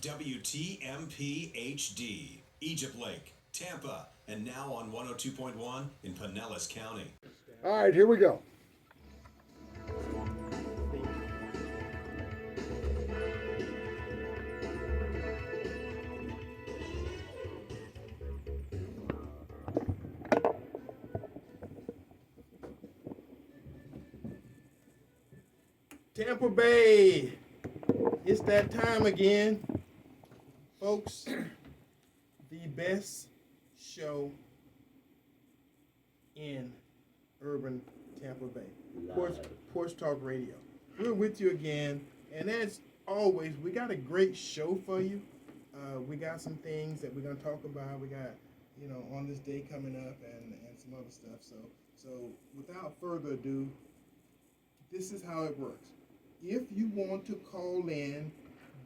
WTMP HD, Egypt Lake, Tampa, and now on 102.1 in Pinellas County. All right, here we go. Tampa Bay, it's that time again. Folks, the best show in urban Tampa Bay. Porch Talk Radio. We're with you again, and as always, we got a great show for you. We got some things that we're going to talk about. We got, on this day coming up and some other stuff. So without further ado, this is how it works. If you want to call in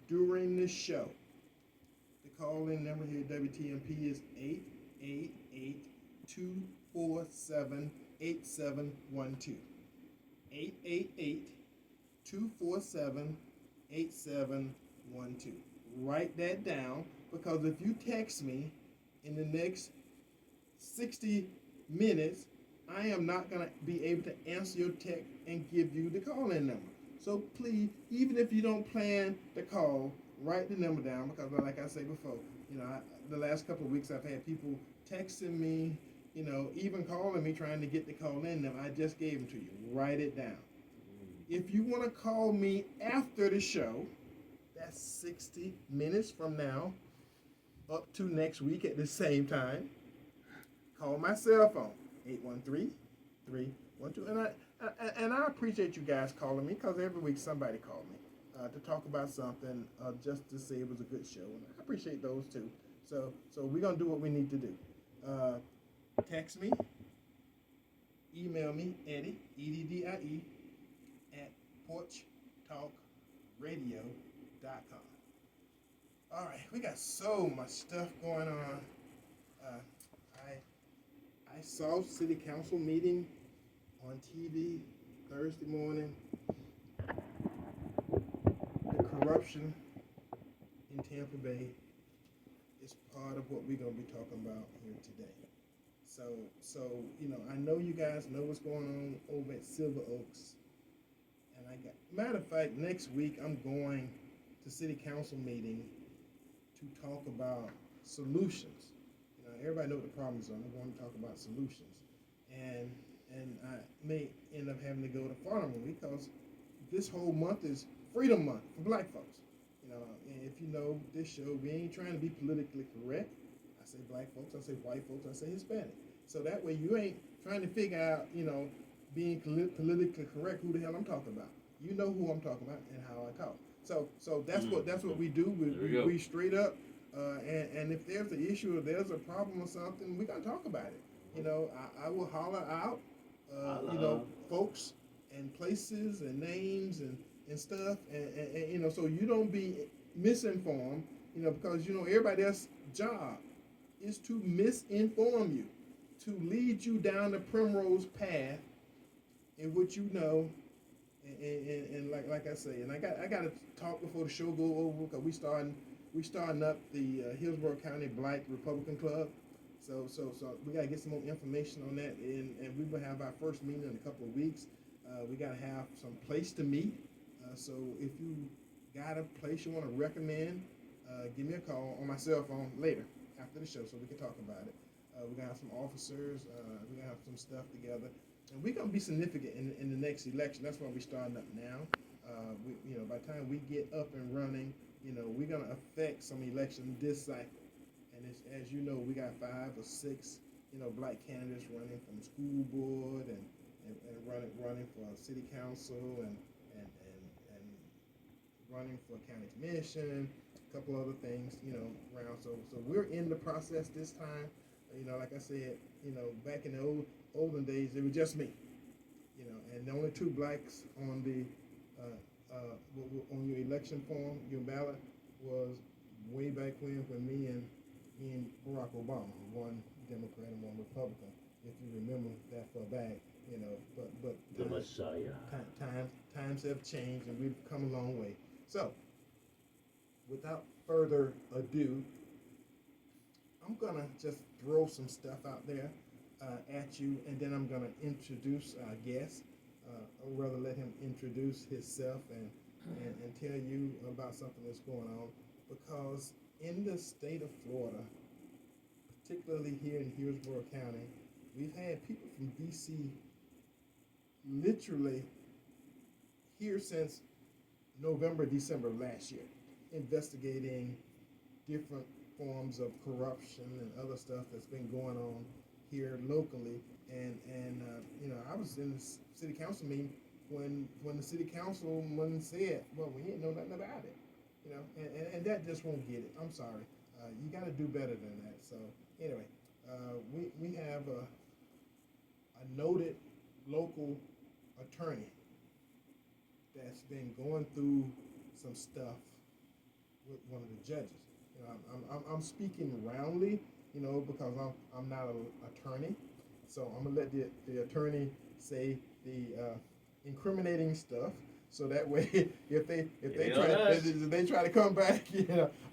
during the show, the call-in number here at WTMP is 888-247-8712. 888-247-8712. Write that down, because if you text me in the next 60 minutes, I am not going to be able to answer your text and give you the call-in number. So please, even if you don't plan the call, write the number down, because like I said before, the last couple of weeks I've had people texting me, even calling me trying to get the call-in number. I just gave them to you. Write it down. If you want to call me after the show, that's 60 minutes from now up to next week at the same time. Call my cell phone, 813-312. And I appreciate you guys calling me, because every week somebody called me to talk about something, just to say it was a good show. And I appreciate those too. So we're going to do what we need to do. Text me, email me, Eddie, EDDIE, at porchtalkradio.com. All right, we got so much stuff going on. I saw city council meeting on TV Thursday morning. The corruption in Tampa Bay is part of what we're going to be talking about here today. So I know you guys know what's going on over at Silver Oaks. And matter of fact, next week I'm going to city council meeting to talk about solutions. Everybody know what the problems are. I'm going to talk about solutions. And I may end up having to go to Farmer, because this whole month is Freedom Month for black folks. And if you know this show, we ain't trying to be politically correct. I say black folks, I say white folks, I say Hispanic. So that way you ain't trying to figure out, being politically correct, who the hell I'm talking about. You know who I'm talking about and how I talk. So that's what we do. We straight up. And if there's an issue or there's a problem or something, we're going to talk about it. I will holler out, folks and places and names and stuff. And so you don't be misinformed, because, everybody else's job is to misinform you, to lead you down the primrose path in which and like I say, and I got to talk before the show go over, because we starting up the Hillsborough County Black Republican Club. So we got to get some more information on that, and we will have our first meeting in a couple of weeks. We got to have some place to meet. So if you got a place you want to recommend, give me a call on my cell phone later after the show, so we can talk about it. We're going to have some officers. We're going to have some stuff together. And we're going to be significant in the next election. That's why we're starting up now. By the time we get up and running, we're going to affect some election this cycle. And as you know, we got 5 or 6, black candidates running from school board and running for city council and running for county commission, a couple other things, around. So we're in the process this time. Like I said, back in the olden days, it was just me, and the only 2 blacks on the on your election form, your ballot, was way back when me and Barack Obama, one Democrat and one Republican, if you remember that far back, but the Messiah. Times have changed, and we've come a long way. So without further ado, I'm gonna just throw some stuff out there at you, and then I'm gonna introduce our guest, or rather let him introduce himself and tell you about something that's going on. Because in the state of Florida, particularly here in Hillsborough County, we've had people from D.C. literally here since November, December of last year, investigating different forms of corruption and other stuff that's been going on here locally. And I was in the city council meeting when the city councilman said, well, we didn't know nothing about it. And that just won't get it. I'm sorry. You got to do better than that. So anyway, we have a noted local attorney that's been going through some stuff with one of the judges. I'm speaking roundly, because I'm not an attorney. So I'm gonna let the attorney say the incriminating stuff. So that way, if they try to come back,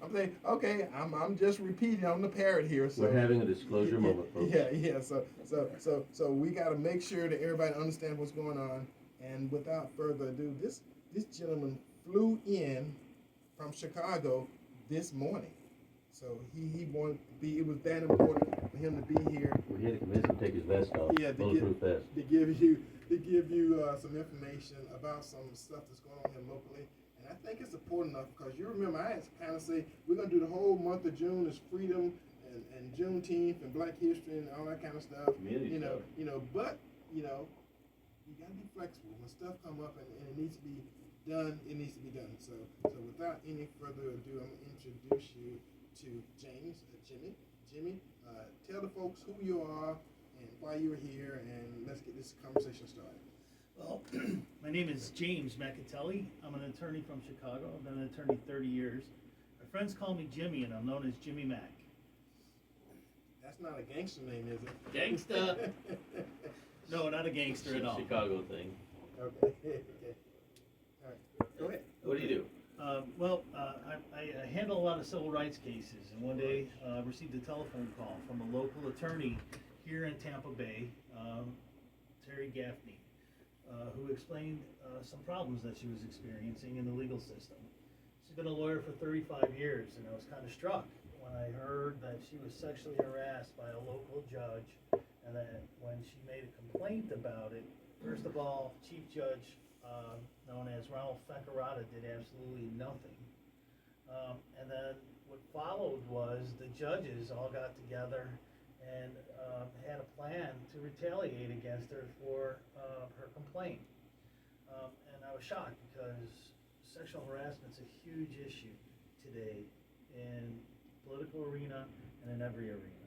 I'm saying, okay, I'm just repeating. I'm the parrot here. So we're having a disclosure moment, folks. Yeah. So we got to make sure that everybody understands what's going on. And without further ado, this gentleman flew in from Chicago this morning. So he wanted to be. It was that important for him to be here. We had to convince him to take his vest off. Yeah, bulletproof vest. To give you some information about some stuff that's going on here locally. And I think it's important enough because you remember I had to kind of say we're going to do the whole month of June as freedom and Juneteenth and Black History and all that kind of stuff. Community stuff. But you got to be flexible. When stuff come up and it needs to be done, it needs to be done. So without any further ado, I'm going to introduce you to James, Jimmy. Tell the folks who you are and why you're here, and let's get this conversation started. Well, my name is James MacChitelli. I'm an attorney from Chicago. I've been an attorney 30 years. My friends call me Jimmy, and I'm known as Jimmy Mac. That's not a gangster name, is it? Gangsta? No, not a gangster at all. Chicago thing. Okay. All right. Go ahead. What do you do? I handle a lot of civil rights cases, and one day I received a telephone call from a local attorney here in TampaBay, Terry Gaffney, who explained some problems that she was experiencing in the legal system. She's been a lawyer for 35 years, and I was kind of struck when I heard that she was sexually harassed by a local judge, and that when she made a complaint about it, first of all, Chief Judge known as Ronald Feckerata did absolutely nothing. And then what followed was the judges all got together and had a plan to retaliate against her for her complaint. And I was shocked because sexual harassment is a huge issue today in political arena and in every arena.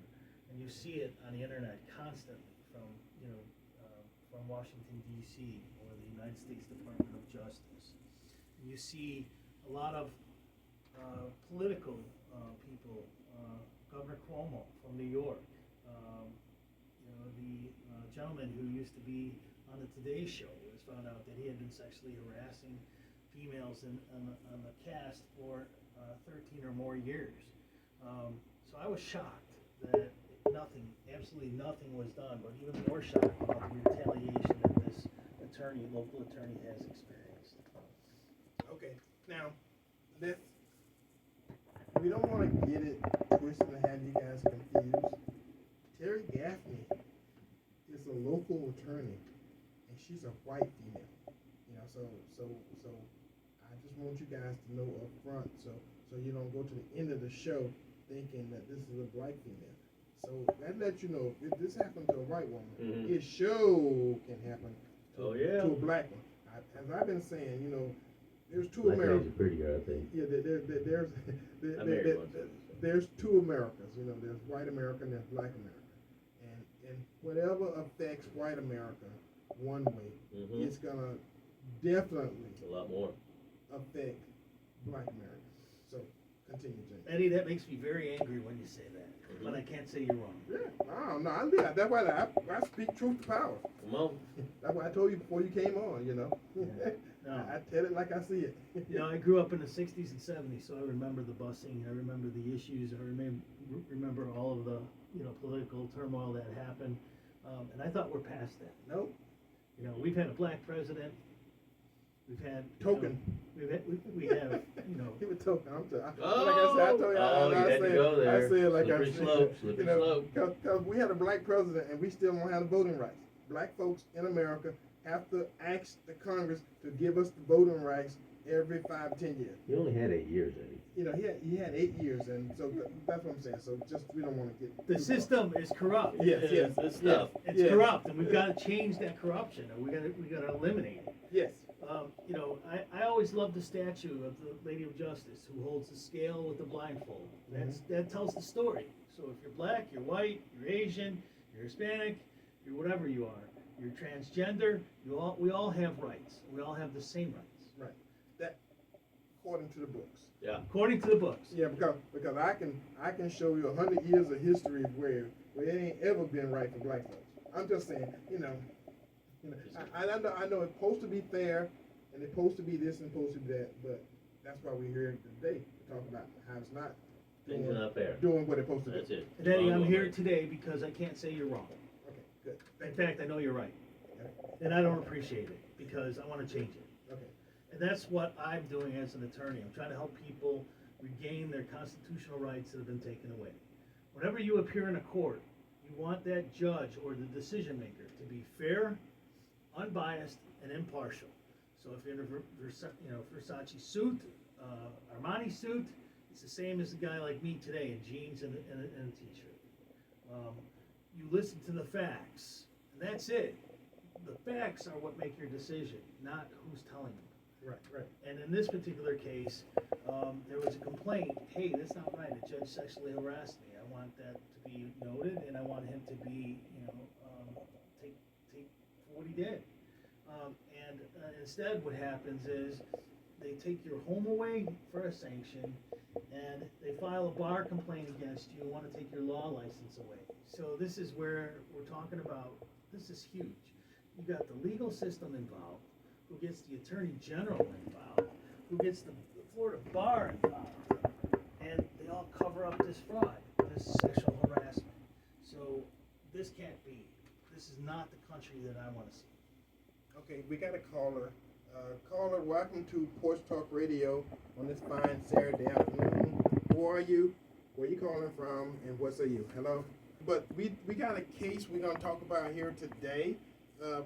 And you see it on the internet constantly from Washington, D.C. or the United States Department of Justice. And you see a lot of political people, Governor Cuomo from New York, the gentleman who used to be on the Today Show was found out that he had been sexually harassing females on the cast for 13 or more years. So I was shocked that absolutely nothing was done, but even more shocked about the retaliation that this local attorney has experienced. Okay, now we don't want to get it twisted and have you guys confused. Terry Gaffney is a local attorney, and she's a white female. So I just want you guys to know up front, so you don't go to the end of the show thinking that this is a black female. So that lets you know if this happened to a white woman, it sure can happen to a black one. As I've been saying, there's two Americas. Prettier, I think. Yeah, there's two Americas. There's white America and there's black America. And whatever affects white America one way, it's gonna definitely a lot more affect black America. So continue, James. Eddie, that makes me very angry when you say that, but I can't say you're wrong. Yeah, that's why I speak truth to power. Come on. That's why I told you before you came on. Yeah. No. I tell it like I see it. You know, I grew up in the 60s and 70s, so I remember the busing, I remember the issues, I remember all of the, you know, political turmoil that happened, and I thought we're past that. Nope. You know, we've had a black president, we've had. Token. We have, you know. He was token. Like I said, I Oh, told you. you had to go there. I said like Slippery I said. slope, slippery slope. Because we had a black president and we still don't have the voting rights. Black folks in America have to ask the Congress to give us the voting rights every 5-10 years. He only had 8 years, Eddie. You know, he had 8 years, and so that's what I'm saying. So just we don't want to get The system is corrupt. Yes, yes, This stuff. It's yes. corrupt, and we've got to change that corruption, or we got to eliminate it. Yes. You know, I always loved the statue of the Lady of Justice who holds the scale with the blindfold. That tells the story. So if you're black, you're white, you're Asian, you're Hispanic, you're whatever you are, you're transgender, we all have rights. We all have the same rights. Right. That according to the books. Yeah. According to the books. Yeah, because I can show you 100 years of history where it ain't ever been right for black folks. I'm just saying, you know, I know it's supposed to be fair, and it's supposed to be this and supposed to be that, but that's why we're here today to talk about how it's not Things are not fair. doing what it's supposed to That's do. it. And Eddie, I'm here today because I can't say you're wrong. Okay, good. In fact, I know you're right. And I don't appreciate it because I want to change it. Okay. And that's what I'm doing as an attorney. I'm trying to help people regain their constitutional rights that have been taken away. Whenever you appear in a court, you want that judge or the decision maker to be fair, unbiased, and impartial. So if you're in a Versace suit, Armani suit, it's the same as a guy like me today in jeans and a t-shirt. You listen to the facts, and that's it. The facts are what make your decision, not who's telling you. Right. And in this particular case, there was a complaint, hey, that's not right, a judge sexually harassed me. I want that to be noted, and I want him to be, take for what he did. And instead what happens is they take your home away for a sanction, and they file a bar complaint against you and want to take your law license away. So this is where we're talking about, this is huge. You got the legal system involved, who gets the Attorney General involved, who gets the Florida Bar involved, and they all cover up this fraud, this sexual harassment. So this can't be. This is not the country that I want to see. Okay, we got a caller. Caller, welcome to Porch Talk Radio on this fine Saturday afternoon. Who are you? Where you calling from? And what say you? Hello? But we got a case we're going to talk about here today.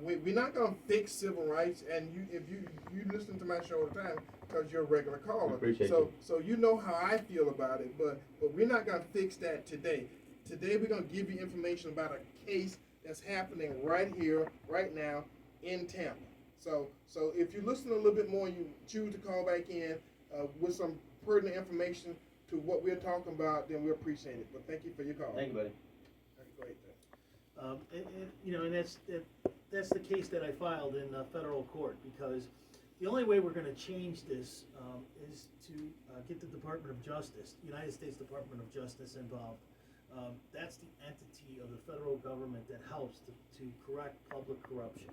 We're not going to fix civil rights, and if you listen to my show all the time because you're a regular caller. Appreciate you. So you know how I feel about it, but we're not going to fix that today. Today we're going to give you information about a case that's happening right here, right now in Tampa. So if you listen a little bit more, you choose to call back in with some pertinent information to what we're talking about, then we appreciate it. But thank you for your call. Thank you, buddy. Go ahead. And that's the case that I filed in federal court, because the only way we're going to change this is to get the Department of Justice, United States Department of Justice, involved. That's the entity of the federal government that helps to correct public corruption.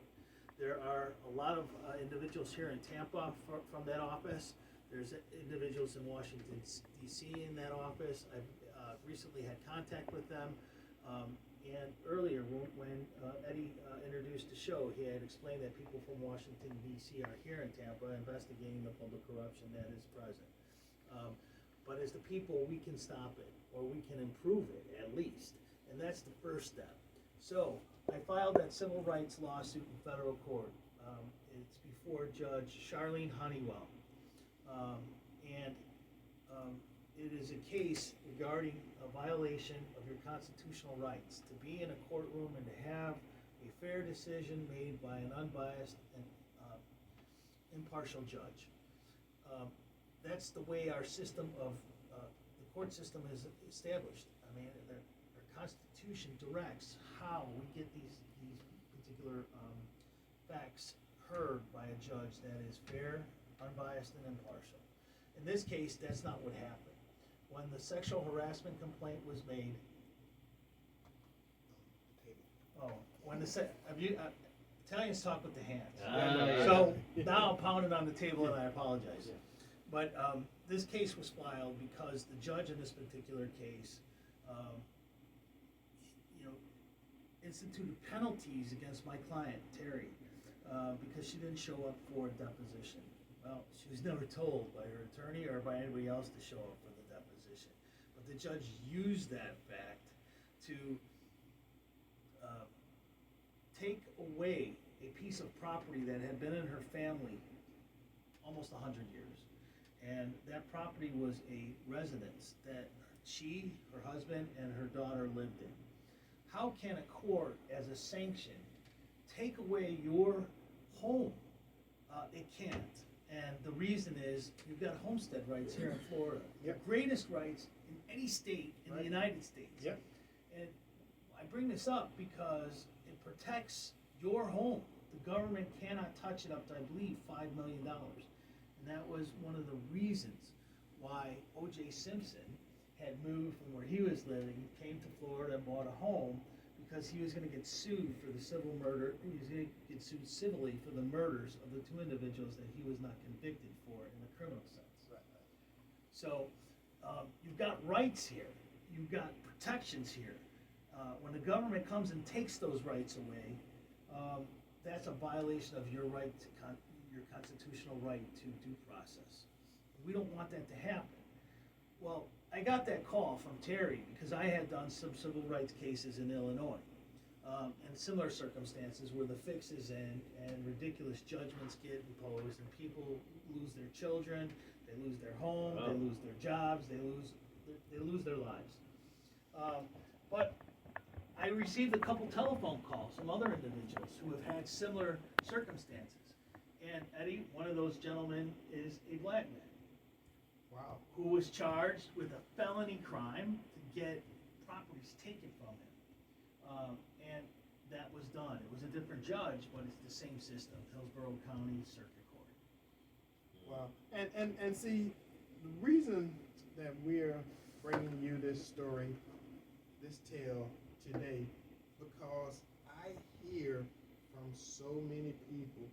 There are a lot of individuals here in Tampa from that office. There's individuals in Washington, D.C. in that office. I've recently had contact with them. And earlier, when Eddie introduced the show, he had explained that people from Washington, D.C. are here in Tampa investigating the public corruption that is present. But as the people, we can stop it, or we can improve it, at least. And that's the first step. So I filed that civil rights lawsuit in federal court. It's before Judge Charlene Honeywell. It is a case regarding a violation of your constitutional rights to be in a courtroom and to have a fair decision made by an unbiased and impartial judge. That's the way our system of the court system is established. I mean, our Constitution directs how we get these particular facts heard by a judge that is fair, unbiased, and impartial. In this case, that's not what happened. When the sexual harassment complaint was made, Italians talk with the hands. Yeah. So now I'm pounding on the table and I apologize. But this case was filed because the judge in this particular case, instituted penalties against my client, Terry, because she didn't show up for a deposition. Well, she was never told by her attorney or by anybody else to show up for the deposition. But the judge used that fact to take away a piece of property that had been in her family almost 100 years. And that property was a residence that she, her husband, and her daughter lived in. How can a court, as a sanction, take away your home? It can't. And the reason is you've got homestead rights here in Florida. Yep. The greatest rights in any state in the United States. Yep. And I bring this up because it protects your home. The government cannot touch it up to, I believe, $5 million. And that was one of the reasons why O.J. Simpson had moved from where he was living, came to Florida and bought a home because he was going to get sued for the civil murder. He was going to get sued civilly for the murders of the two individuals that he was not convicted for in the criminal sense. Right. So you've got rights here. You've got protections here. When the government comes and takes those rights away, that's a violation of your right to your constitutional right to due process. We don't want that to happen. Well, I got that call from Terry because I had done some civil rights cases in Illinois, and similar circumstances where the fixes and ridiculous judgments get imposed, and people lose their children, they lose their home, they lose their jobs, they lose their lives. But I received a couple telephone calls from other individuals who have had similar circumstances. And Eddie, one of those gentlemen is a black man. Wow. Who was charged with a felony crime to get properties taken from him. And that was done. It was a different judge, but it's the same system, Hillsborough County Circuit Court. Wow. And see, the reason that we're bringing you this story, this tale today, because I hear from so many people,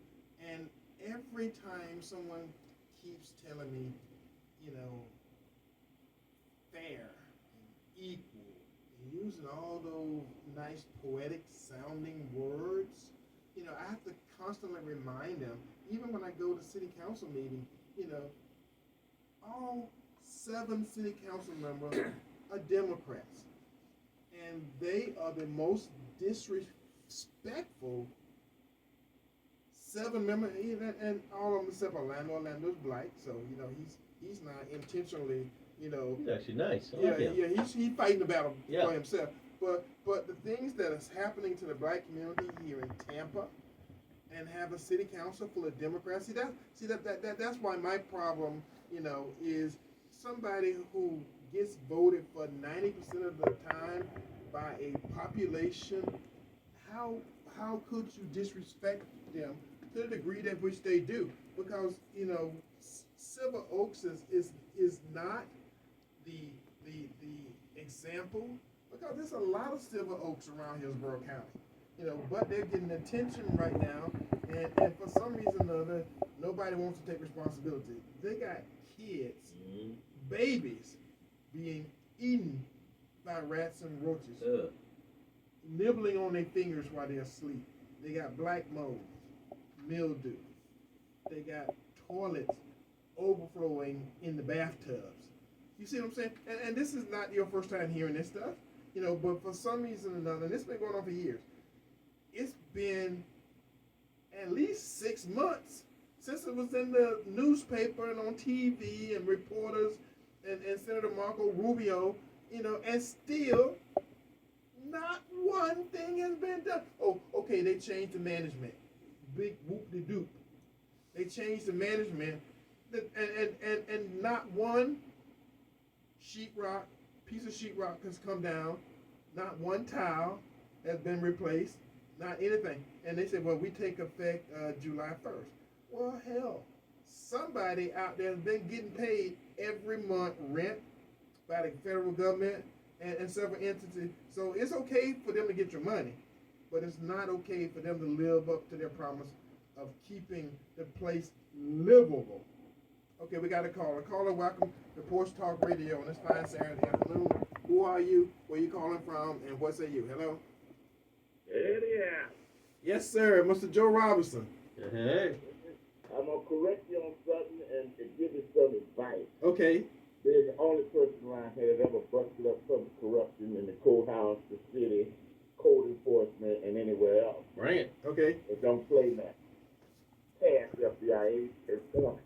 and every time someone keeps telling me, fair and equal, and using all those nice poetic sounding words, I have to constantly remind them, even when I go to city council meeting, all 7 city council members are Democrats, and they are the most disrespectful 7 members, and all of them except Orlando. Orlando's black, so he's not intentionally, He's actually nice. I like him. he's fighting the battle Yeah. for himself. But the things that is happening to the black community here in Tampa, and have a city council full of Democrats. That's why my problem, is somebody who gets voted for 90% of the time by a population. How could you disrespect them to the degree that which they do? Because Silver Oaks is not the example, because there's a lot of Silver Oaks around Hillsborough County, but they're getting attention right now, and for some reason or another, nobody wants to take responsibility. They got kids, babies, being eaten by rats and roaches, nibbling on their fingers while they're asleep. They got black mold, mildew. They got toilets overflowing in the bathtubs. You see what I'm saying? And this is not your first time hearing this stuff, but for some reason or another, and this has been going on for years, it's been at least 6 months since it was in the newspaper and on TV and reporters and Senator Marco Rubio, and still not one thing has been done. Oh, okay, they changed the management. Big whoop-de-doop. They changed the management, and not one piece of sheetrock has come down, not one tile has been replaced, not anything. And they said, well, we take effect July 1st. Well, hell, somebody out there has been getting paid every month rent by the federal government and several entities. So it's okay for them to get your money. but it's not okay for them to live up to their promise of keeping the place livable. Okay, we got a caller. Caller, welcome to Porch Talk Radio on this fine Saturday afternoon. Who are you? Where you calling from? And what say you? Hello? Yeah. Yes, sir. Mr. Joe Robinson. Hey. I'm going to correct you on something and give you some advice. Okay. They're the only person around here that ever busted up public corruption in the courthouse, the city, code enforcement, and anywhere else. Bring it. Okay. But don't play that. Pass FBI is on.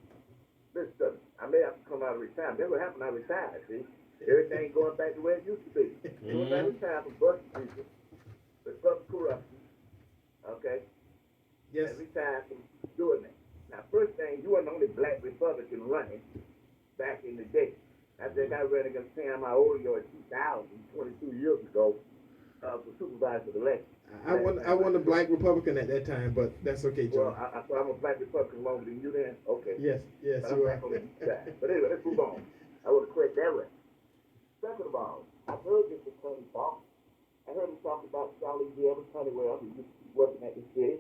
Listen, I may have to come out of retirement. That's what happened. I retired, see? Everything going back to where it used to be. Going back to time for busting people. But public corruption. Okay? Yes. Every time from doing that. Now, first thing, you weren't the only black Republican running back in the day. I think I ran against Sam Iolio in 2000, 22 years ago, for supervisor election. I wasn't a black Republican at that time, but that's okay, Joe. Well, I'm a black Republican longer than you then? Okay. Yes, But you I'm are. back on the east side. But anyway, let's move on. I would have quit that way. Second of all, I've heard this attorney talk. I heard him talk about Charlie Evans Honeywell, who used to be working at the city,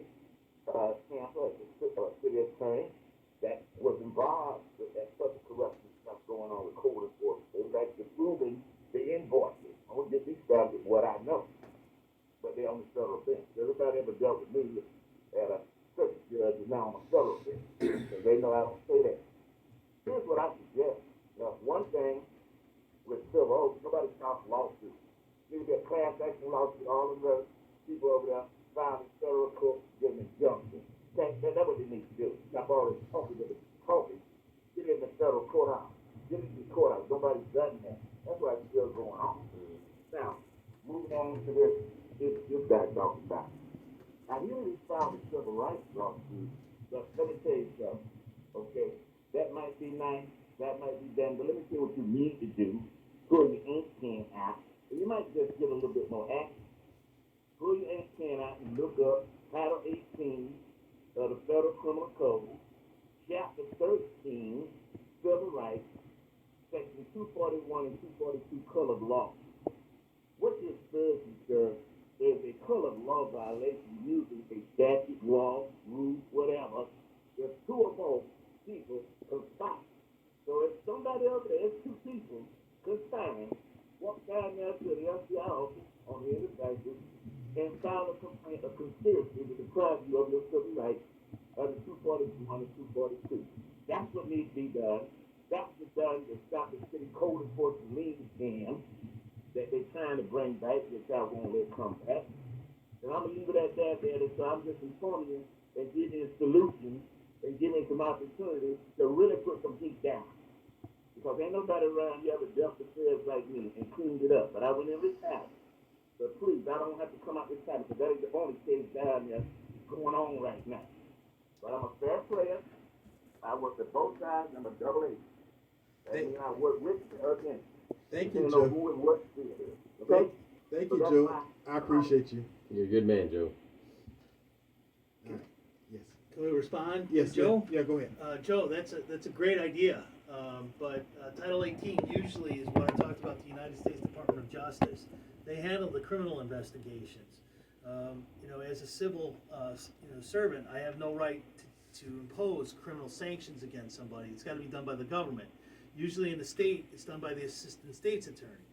Tampa, the city attorney, that was involved with that public corruption stuff going on with code enforcement. They was actually proving the invoices. I won't get me started with what I know. But they're on the federal bench. Everybody ever dealt with me at a circuit judge is now on a federal bench. So they know I don't say that. Here's what I suggest. Now, one thing with civil, nobody talks lawsuits. You get class action lawsuit, all of the people over there filing federal court, get an injunction. That's what they need to do. Stop all this talking. Get in the federal courthouse. Get in the courthouse. Nobody's done that. That's what's still going on. Now, moving on to this guy talking about. Now, he only filed a civil rights lawsuit, but let me tell you something, okay? That might be nice, that might be done, but let me tell you what you need to do. Pull your ink pen out, and you might just get a little bit more action. Pull your ink pen out and look up Title 18 of the Federal Criminal Code, Chapter 13, Civil Rights, Section 241 and 242, Colored Law. What this says is, sir, is a colored law violation using a statute, law, rule, whatever. There's two or more people conspiring. So if somebody else, there's two people conspiring, walk down there to the FBI office on the individual and file a complaint of conspiracy to deprive you of your civil rights under 241 and 242. That's what needs to be done. That's what's done to stop the city code enforcement lien scam that they're trying to bring back, that y'all won't let come back. And I'm going to leave it at that there, so I'm just informing you and giving you solutions and giving some opportunities to really put some heat down. Because ain't nobody around here ever dealt with affairs like me and cleaned it up. But I went in retired. So please, I don't have to come out this time because that is the only case down there going on right now. But I'm a fair player. I work at both sides. I'm a double A. That means I work with you again. Thank you, Joe. Okay? Thank you, Joe. I appreciate you. You're a good man, Joe. Yes. Can we respond? Yes, Joe? Yeah, go ahead. Joe, that's a great idea. But Title 18 usually is what I talked about the United States Department of Justice. They handle the criminal investigations. As a civil servant, I have no right to impose criminal sanctions against somebody. It's got to be done by the government. Usually in the state, it's done by the assistant state's attorney.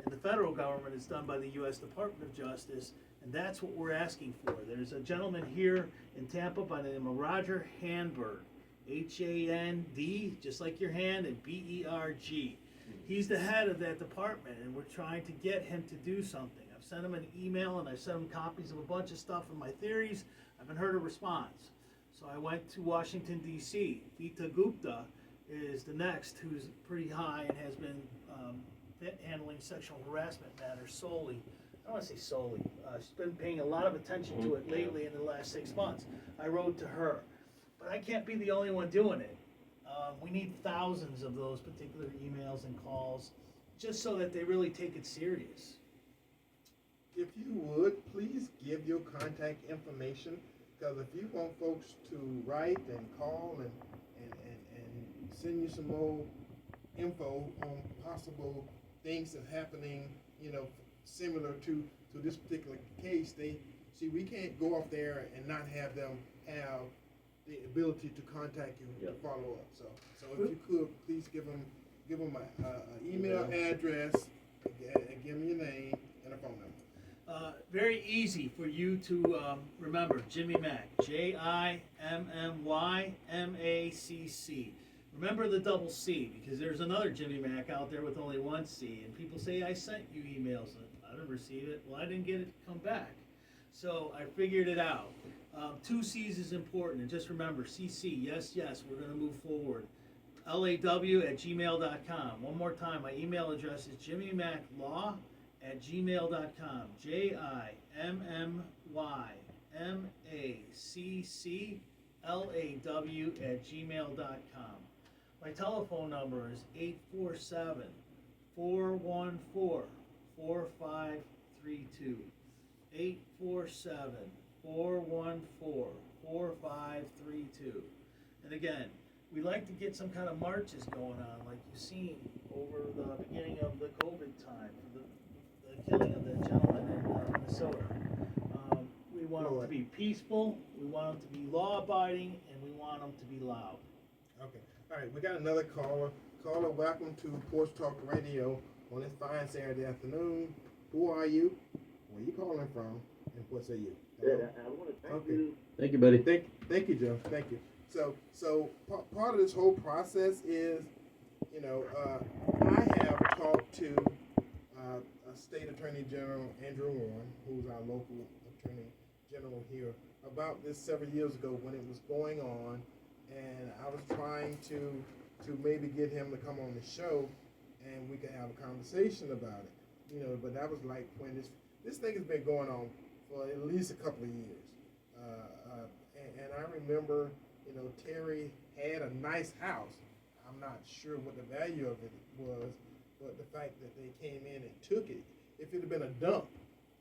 In the federal government, it's done by the U.S. Department of Justice, and that's what we're asking for. There's a gentleman here in Tampa by the name of Roger Handberg, H-A-N-D, just like your hand, and B-E-R-G. He's the head of that department, and we're trying to get him to do something. I've sent him an email, and I sent him copies of a bunch of stuff and my theories. I haven't heard a response. So I went to Washington, D.C. Vita Gupta is the next, who's pretty high and has been handling sexual harassment matters solely. I don't want to say solely. She's been paying a lot of attention to it lately in the last 6 months. I wrote to her. But I can't be the only one doing it. We need thousands of those particular emails and calls just so that they really take it serious. If you would, please give your contact information, because if you want folks to write and call and send you some more info on possible things that are happening, similar to this particular case, they See, we can't go off there and not have them have the ability to contact you to follow up. So if you could, please give them an email address, and give me your name and a phone number. Very easy for you to remember. Jimmy Mac, JimmyMaccC. Remember the double C, because there's another Jimmy Mac out there with only one C, and people say, I sent you emails, and I didn't receive it. Well, I didn't get it to come back. So I figured it out. 2 C's is important, and just remember, CC, yes, we're going to move forward. law@gmail.com. One more time, my email address is JimmyMaccLaw@gmail.com. JimmyMaccLaw@gmail.com. My telephone number is 847-414-4532. 847-414-4532. And again, we like to get some kind of marches going on, like you've seen over the beginning of the COVID time, for the killing of the gentleman in Minnesota. We want them to be peaceful, we want them to be law-abiding, and we want them to be loud. Okay. All right, we got another caller. Caller, welcome to Porch Talk Radio on this fine Saturday afternoon. Who are you? Where you calling from? And what say you? Good. I want to thank you. Thank you, buddy. Thank you, Joe. Thank you. So part of this whole process is, I have talked to State Attorney General Andrew Warren, who's our local Attorney General here, about this several years ago when it was going on, and I was trying to maybe get him to come on the show, and we could have a conversation about it. But that was like when this thing has been going on for at least a couple of years, and I remember, Terry had a nice house. I'm not sure what the value of it was, but the fact that they came in and took it, if it had been a dump,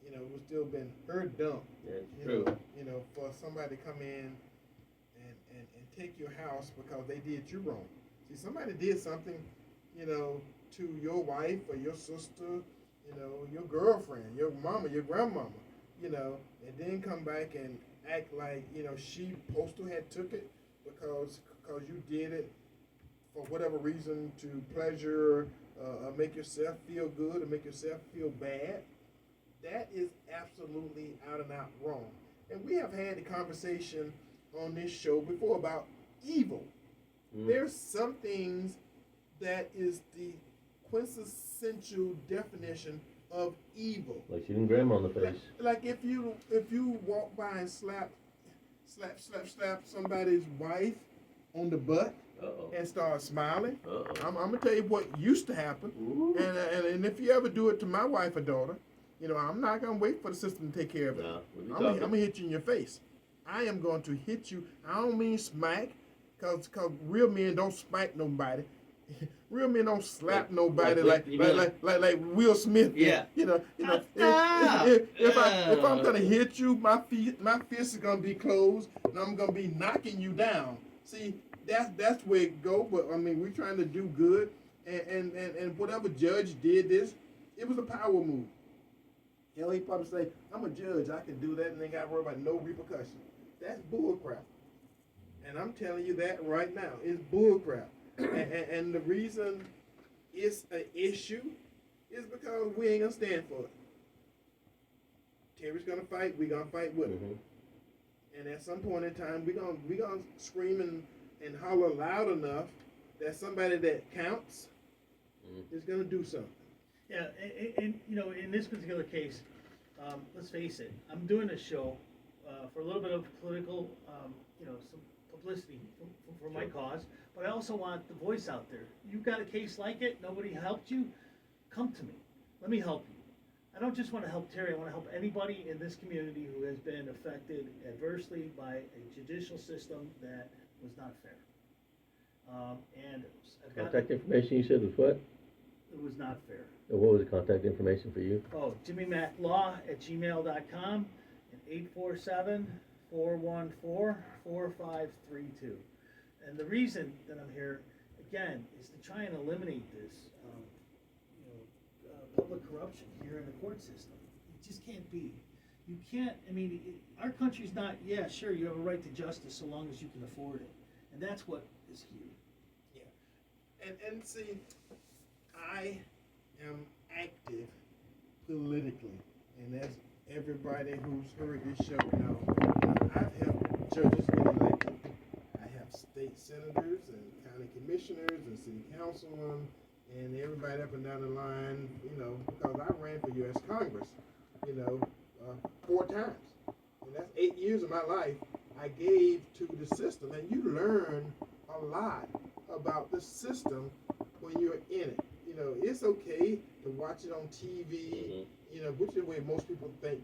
it would still been her dump. That's true. For somebody to come in and take your house because they did you wrong. See, somebody did something, to your wife or your sister, your girlfriend, your mama, your grandmama, and then come back and act like, she postal had took it because you did it for whatever reason to pleasure, make yourself feel good or make yourself feel bad. That is absolutely out and out wrong. And we have had a conversation on this show before about evil. There's some things that is the quintessential definition of evil. Like shooting grandma in the face. Like if you walk by and slap somebody's wife on the butt and start smiling, I'm gonna tell you what used to happen. And if you ever do it to my wife or daughter, I'm not gonna wait for the system to take care of it. I'm gonna hit you in your face. I am going to hit you. I don't mean smack, cause real men don't smack nobody. Real men don't slap nobody like Will Smith. Yeah. If I'm gonna hit you, my fist is gonna be closed, and I'm gonna be knocking you down. See, that's where it go. But I mean, we're trying to do good, and whatever judge did this, it was a power move. He probably say, I'm a judge, I can do that, and ain't got to worry about no repercussion. That's bullcrap. And I'm telling you that right now. It's bullcrap. And the reason it's an issue is because we ain't going to stand for it. Terry's going to fight, we're going to fight with him. And at some point in time, we're gonna scream and holler loud enough that somebody that counts is going to do something. Yeah, and in this particular case, let's face it, I'm doing this show for a little bit of political, some publicity for my cause, but I also want the voice out there. You've got a case like it, nobody helped you, come to me. Let me help you. I don't just want to help Terry, I want to help anybody in this community who has been affected adversely by a judicial system that was not fair. And I've got Contact information you said was what? It was not fair. What was the contact information for you? Oh, JimmyMaccLaw@gmail.com and 847-414-4532. And the reason that I'm here, again, is to try and eliminate this, public corruption here in the court system. It just can't be. You can't, I mean, our country's not, yeah, sure, you have a right to justice so long as you can afford it. And that's what is here. And see, I am active politically, and as everybody who's heard this show know, I've helped judges get elected. I have state senators and county commissioners and city councilmen and everybody up and down the line, because I ran for U.S. Congress, 4 times. And that's 8 years of my life I gave to the system. And you learn a lot about the system when you're in it. It's okay to watch it on TV, which is the way most people think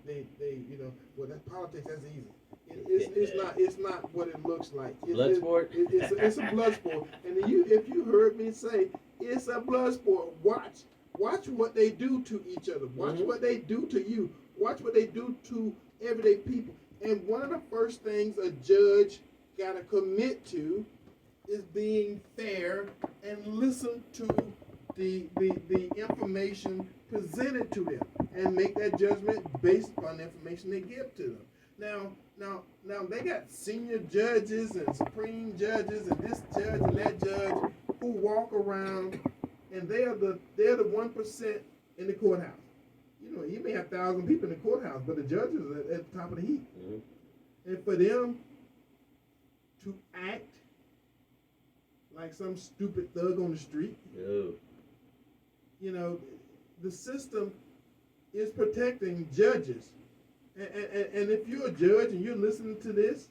well, that's politics, that's easy. It's not what it looks like. Blood sport? It's a blood sport. And if you heard me say it's a blood sport, watch what they do to each other. Watch what they do to you. Watch what they do to everyday people. And one of the first things a judge got to commit to is being fair and listen to the information presented to them and make that judgment based upon the information they give to them. Now they got senior judges and supreme judges and this judge and that judge who walk around and they're the 1% in the courthouse. You may have 1,000 people in the courthouse, but the judges are at the top of the heap. And for them to act like some stupid thug on the street, the system is protecting judges. And if you're a judge and you're listening to this,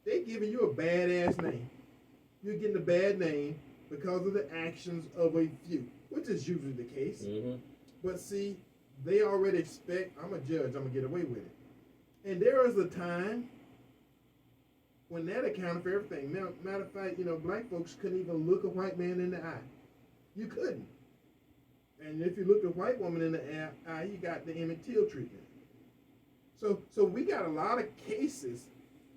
they're giving you a badass name. You're getting a bad name because of the actions of a few, which is usually the case. But see, they already expect, I'm a judge, I'm going to get away with it. And there is a time when that accounted for everything. Matter of fact, black folks couldn't even look a white man in the eye. You couldn't. And if you looked a white woman in the eye, you got the Emmett Till treatment. So we got a lot of cases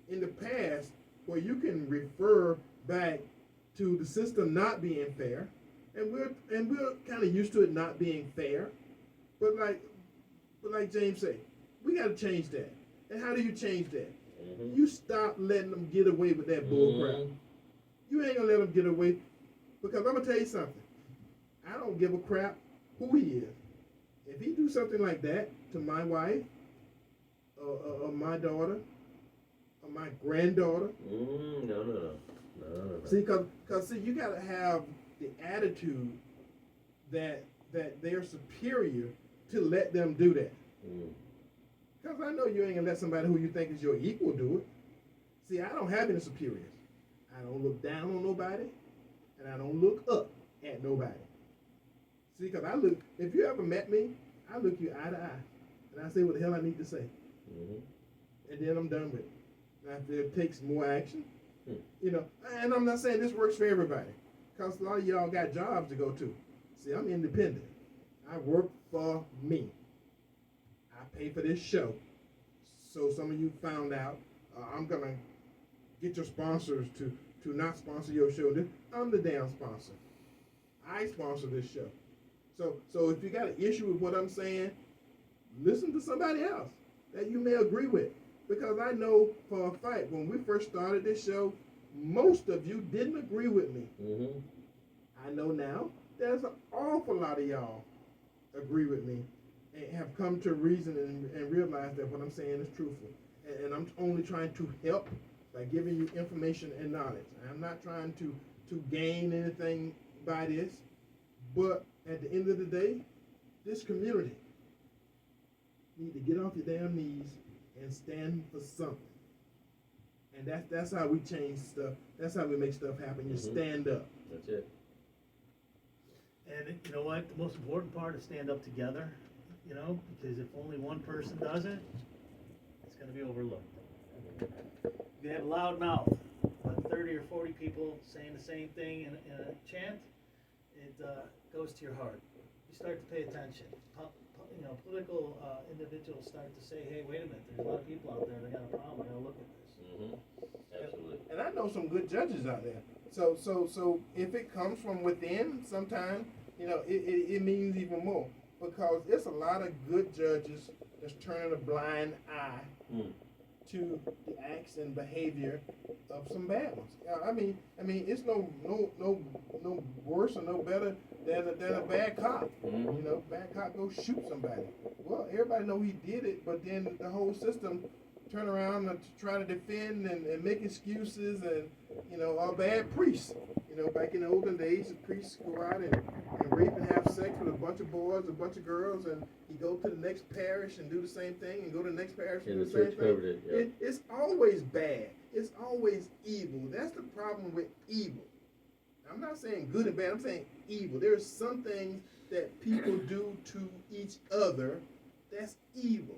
in the past where you can refer back to the system not being fair, and we're kind of used to it not being fair. But like James said, we got to change that. And how do you change that? You stop letting them get away with that bull crap. You ain't gonna let them get away, because I'm gonna tell you something. I don't give a crap who he is. If he do something like that to my wife, or my daughter, or my granddaughter, no. See, cause you gotta have the attitude that they're superior to let them do that. Because I know you ain't gonna let somebody who you think is your equal do it. See, I don't have any superiors. I don't look down on nobody, and I don't look up at nobody. See, because if you ever met me, I look you eye to eye, and I say what the hell I need to say. And then I'm done with it. Now, if it takes more action, and I'm not saying this works for everybody, because a lot of y'all got jobs to go to. See, I'm independent. I work for me. I pay for this show. So some of you found out, I'm going to get your sponsors to not sponsor your show. I'm the damn sponsor. I sponsor this show. So if you got an issue with what I'm saying, listen to somebody else that you may agree with. Because I know for a fact, when we first started this show, most of you didn't agree with me. I know now there's an awful lot of y'all agree with me and have come to reason and realize that what I'm saying is truthful. And I'm only trying to help by giving you information and knowledge. I'm not trying to gain anything by this, but at the end of the day, this community need to get off your damn knees and stand for something. And that's how we change stuff. That's how we make stuff happen. You stand up. That's it. And you know what? The most important part is stand up together, because if only one person does it, it's going to be overlooked. If you have a loud mouth, 30 or 40 people saying the same thing in a chant, it goes to your heart. You start to pay attention. Political individuals start to say, hey, wait a minute, there's a lot of people out there that got a problem. I got to look at this. Absolutely. And I know some good judges out there. So if it comes from within, sometimes it means even more, because it's a lot of good judges that's turning a blind eye to the acts and behavior of some bad ones. I mean, it's no worse or no better than a bad cop. You know, bad cop go shoot somebody. Well, everybody know he did it, but then the whole system turn around and try to defend and make excuses, and you know, a bad priest. You know, back in the olden days, the priests go out and rape and have sex with a bunch of boys, a bunch of girls, and he go to the next parish and do the same thing, and go to the next parish and do the same thing. It's always bad. It's always evil. That's the problem with evil. I'm not saying good and bad. I'm saying evil. There's some things that people do to each other that's evil.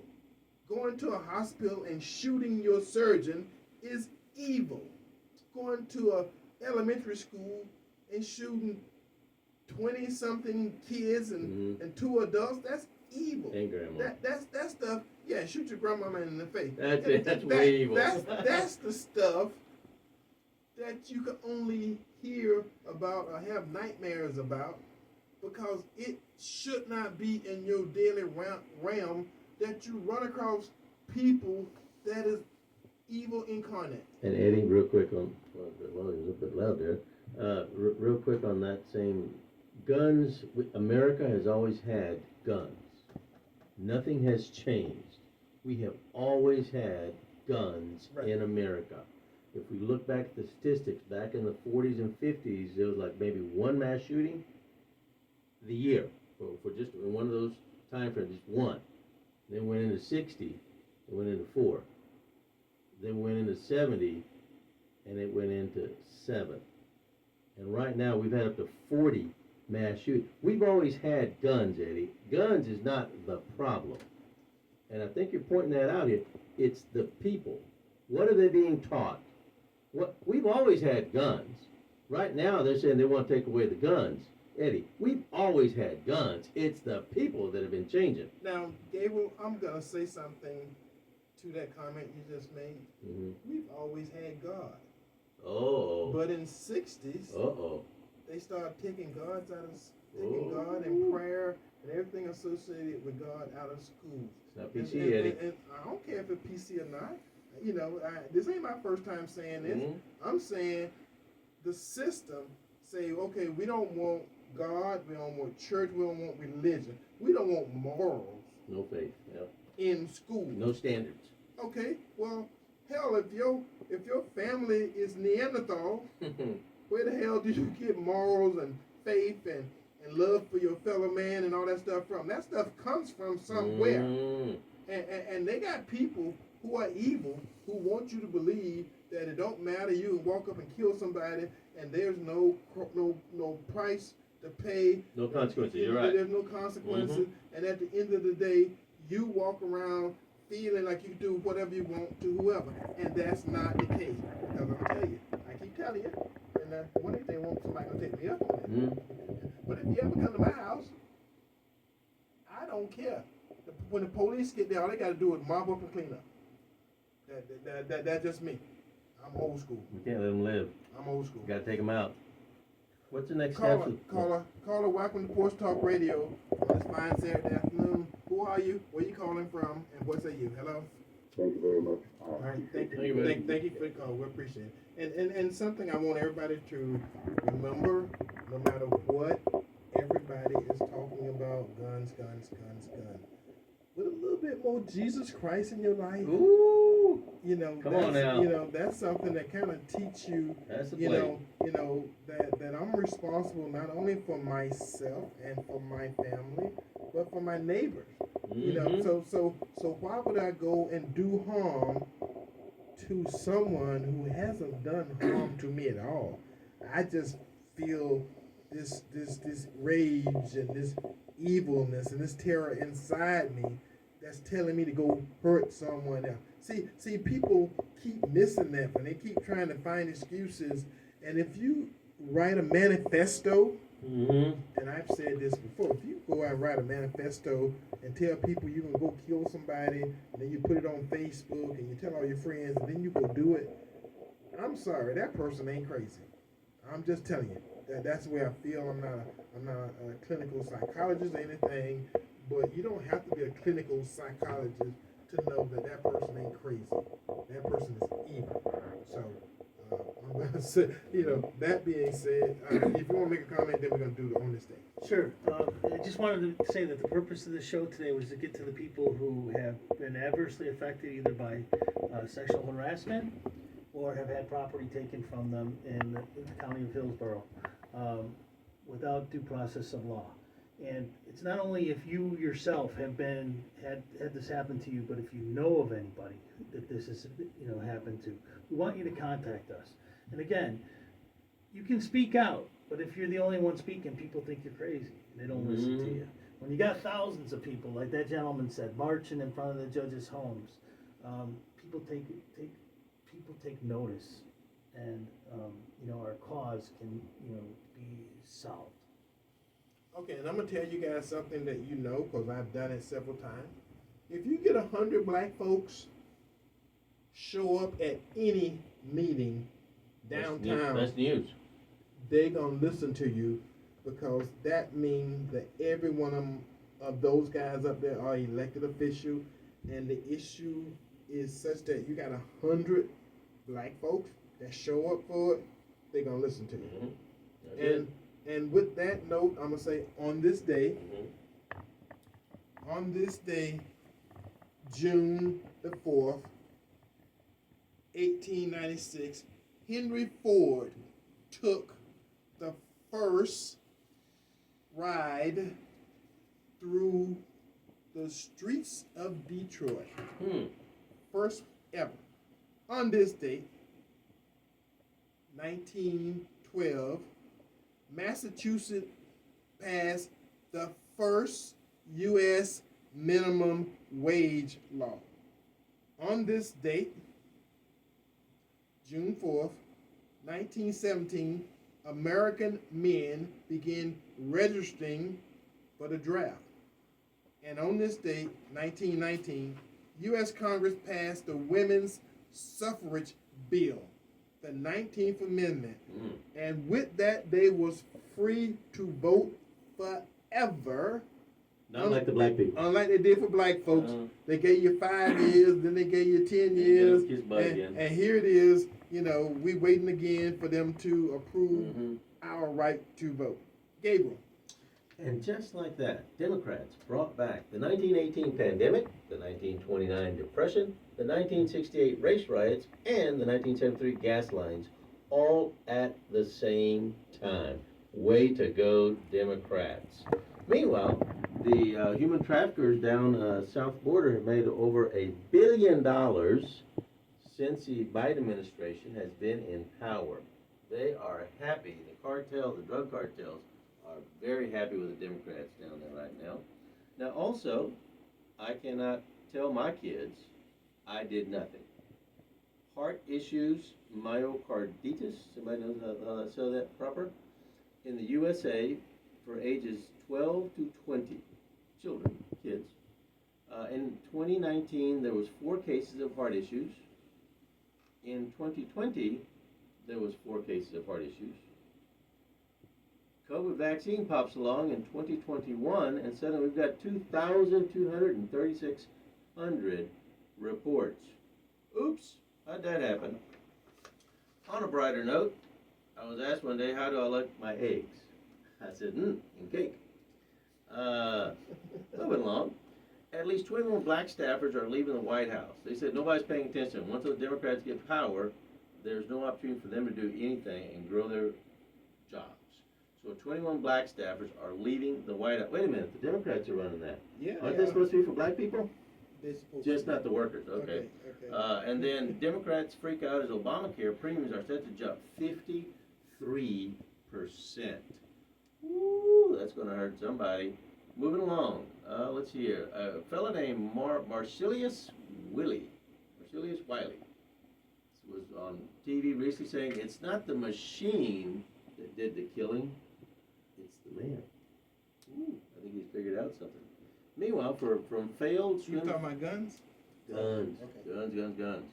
Going to a hospital and shooting your surgeon is evil. Going to a elementary school and shooting 20-something kids and 2 adults, that's evil. And grandma. That stuff, yeah, shoot your grandmama in the face. That's way evil. That's the stuff that you can only hear about or have nightmares about, because it should not be in your daily realm that you run across people that is evil incarnate. And Eddie, real quick on, well, he was a bit loud there. Real quick on that same, guns, America has always had guns. Nothing has changed. We have always had guns in America. If we look back at the statistics, back in the 40s and 50s, there was like maybe 1 mass shooting the year, for just in one of those time frames, just 1. Then went into 60, it went into 4. Then went into 70, and it went into 7. And right now we've had up to 40 mass shootings. We've always had guns, Eddie. Guns is not the problem. And I think you're pointing that out here. It's the people. What are they being taught? We've always had guns. Right now they're saying they want to take away the guns. Eddie, we've always had guns. It's the people that have been changing. Now, Gabriel, I'm going to say something to that comment you just made. We've always had God. But in 60s, they started taking God and prayer and everything associated with God out of schools. It's not PC, Eddie. And I don't care if it's PC or not. You know, this ain't my first time saying this. I'm saying the system say, okay, we don't want God, we don't want church, we don't want religion. We don't want morals. No faith, in school. No standards. Okay, well, hell, if your family is Neanderthal, where the hell did you get morals and faith and love for your fellow man and all that stuff from? That stuff comes from somewhere. And they got people who are evil who want you to believe that it don't matter. You can walk up and kill somebody and there's no price to pay. No consequences, you're right. There's no consequences. And at the end of the day, you walk around feeling like you do whatever you want to whoever. And that's not the case. Because I'm going to tell you, I keep telling you, and one day they want somebody to take me up on it. But if you ever come to my house, I don't care. When the police get there, all they got to do is mop up and clean up. That's just me. I'm old school. We can't let them live. I'm old school. We got to take them out. What's the next step? Caller, welcome to Porch Talk Radio on this fine Saturday afternoon. Who are you? Where you calling from? And what say you? Hello? Thank you very much. All right, thank you for the call. We appreciate it. And something I want everybody to remember, no matter what, everybody is talking about guns. With a little bit more Jesus Christ in your life. Ooh. You know, Come on now. You know, that's something that kind of teach you, that I'm responsible not only for myself and for my family, but for my neighbors. You know, so why would I go and do harm to someone who hasn't done harm to me at all? I just feel this rage and this evilness and this terror inside me that's telling me to go hurt someone else. See, people keep missing that, and they keep trying to find excuses. And if you write a manifesto, and I've said this before, if you go out and write a manifesto and tell people you're going to go kill somebody, and then you put it on Facebook, and you tell all your friends, and then you go do it, I'm sorry, that person ain't crazy. I'm just telling you. That's the way I feel. I'm not a clinical psychologist or anything, but you don't have to be a clinical psychologist to know that that person ain't crazy. That person is evil. So, I'm going to say, that being said, if you want to make a comment, then we're going to do the on this day. Sure. I just wanted to say that the purpose of the show today was to get to the people who have been adversely affected either by sexual harassment or have had property taken from them in the county of Hillsborough without due process of law. And it's not only if you yourself have had this happen to you, but if you know of anybody that this has happened to, we want you to contact us. And again, you can speak out, but if you're the only one speaking, people think you're crazy and they don't listen to you. When you got thousands of people, like that gentleman said, marching in front of the judges' homes, people take notice, and our cause can be solved. Okay, and I'm going to tell you guys something that you know, because I've done it several times. If you get 100 black folks show up at any meeting downtown, That's news. they're going to listen to you, because that means that every one of those guys up there are elected officials, and the issue is such that you got 100 black folks that show up for it, they're going to listen to you. Mm-hmm. And with that note, I'm going to say on this day, June the 4th, 1896, Henry Ford took the first ride through the streets of Detroit. First ever. On this date, 1912, Massachusetts passed the first U.S. minimum wage law. On this date, June 4th, 1917, American men began registering for the draft. And on this date, 1919, U.S. Congress passed the Women's Suffrage Bill, the 19th Amendment. And with that, they was free to vote forever. Not like the black people. Unlike they did for black folks. They gave you 5 years, then they gave you 10 years. And here it is, we waiting again for them to approve our right to vote. Gabriel. And just like that, Democrats brought back the 1918 pandemic, the 1929 depression, the 1968 race riots, and the 1973 gas lines, all at the same time. Way to go, Democrats. Meanwhile, the human traffickers down south border have made over $1 billion since the Biden administration has been in power. They are happy. The drug cartels, are very happy with the Democrats down there right now. Now, also, I cannot tell my kids I did nothing. Heart issues, myocarditis, somebody knows how to say that proper? In the USA, for ages 12 to 20, children, kids, in 2019, there was 4 cases of heart issues. In 2020, there was 4 cases of heart issues. COVID vaccine pops along in 2021, and suddenly we've got 2,236 reports. Oops, how'd that happen? On a brighter note, I was asked one day, how do I like my eggs? I said, in cake. Moving along. At least 21 black staffers are leaving the White House. They said nobody's paying attention. Once the Democrats get power, there's no opportunity for them to do anything and grow their jobs. So 21 black staffers are leaving the White House. Wait a minute, the Democrats are running that. Yeah. Aren't they supposed to be for black people? Just to. not the workers, okay. And then Democrats freak out as Obamacare premiums are set to jump 53%. Woo, that's going to hurt somebody. Moving along, let's see here. A fellow named Marcellus Wiley was on TV recently saying it's not the machine that did the killing, it's the man. Ooh, I think he's figured out something. Meanwhile, from failed You talking about guns? Guns. Okay. Guns.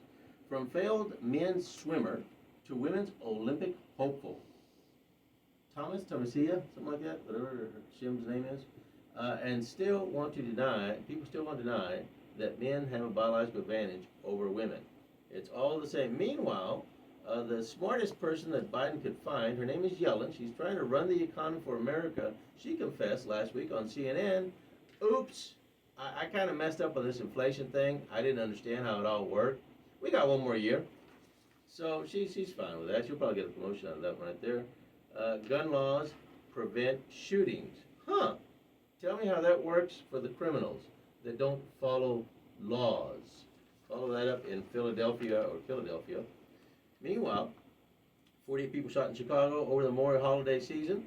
From failed men's swimmer to women's Olympic hopeful. Thomasia, something like that, whatever Shim's name is. and still want to deny, people still want to deny that men have a biological advantage over women. It's all the same. Meanwhile, the smartest person that Biden could find, her name is Yellen. She's trying to run the economy for America. She confessed last week on CNN, oops, I kind of messed up on this inflation thing. I didn't understand how it all worked. We got one more year. So she's fine with that. She'll probably get a promotion out of that one right there. Gun laws prevent shootings. Huh. Tell me how that works for the criminals that don't follow laws. Follow that up in Philadelphia. Meanwhile, 48 people shot in Chicago over the Memorial holiday season.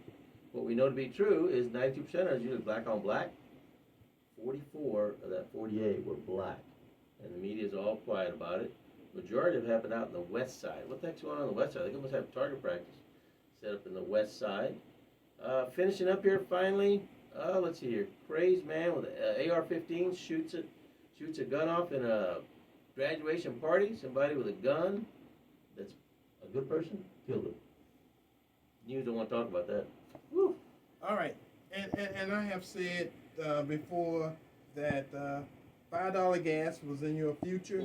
What we know to be true is 92% are usually black on black. 44 of that 48 were black. And the media is all quiet about it. Majority of it happened out in the west side. What the heck's going on the west side? I think it must have target practice set up in the west side. Finishing up here finally, let's see here. Crazed man with an AR-15 shoots a gun off in a graduation party. Somebody with a gun that's a good person killed him. News don't want to talk about that. Woo. All right, and I have said before that $5 gas was in your future.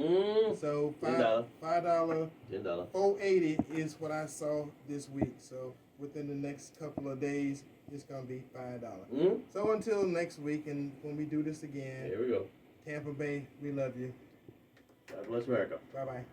So $5, $10. $4.80 is what I saw this week. So within the next couple of days, it's gonna be $5. So until next week, and when we do this again, Here we go. Tampa Bay, we love you. God bless America. Bye bye.